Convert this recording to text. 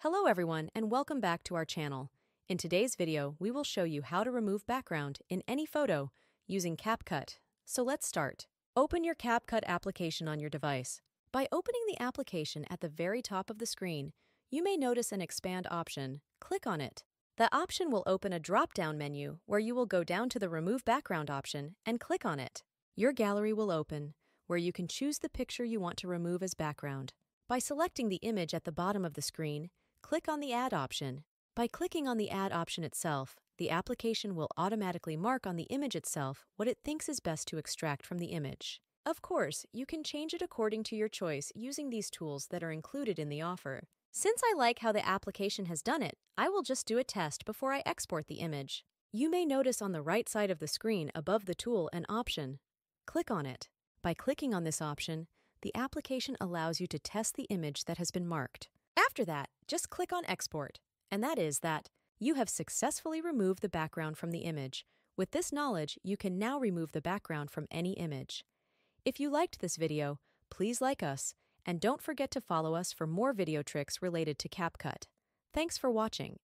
Hello everyone and welcome back to our channel. In today's video, we will show you how to remove background in any photo using CapCut. So let's start. Open your CapCut application on your device. By opening the application at the very top of the screen, you may notice an expand option. Click on it. The option will open a drop-down menu where you will go down to the Remove Background option and click on it. Your gallery will open, where you can choose the picture you want to remove as background. By selecting the image at the bottom of the screen, click on the Add option. By clicking on the Add option itself, the application will automatically mark on the image itself what it thinks is best to extract from the image. Of course, you can change it according to your choice using these tools that are included in the offer. Since I like how the application has done it, I will just do a test before I export the image. You may notice on the right side of the screen above the tool an option. Click on it. By clicking on this option, the application allows you to test the image that has been marked. After that, just click on Export, and that is that you have successfully removed the background from the image. With this knowledge, you can now remove the background from any image. If you liked this video, please like us, and don't forget to follow us for more video tricks related to CapCut. Thanks for watching.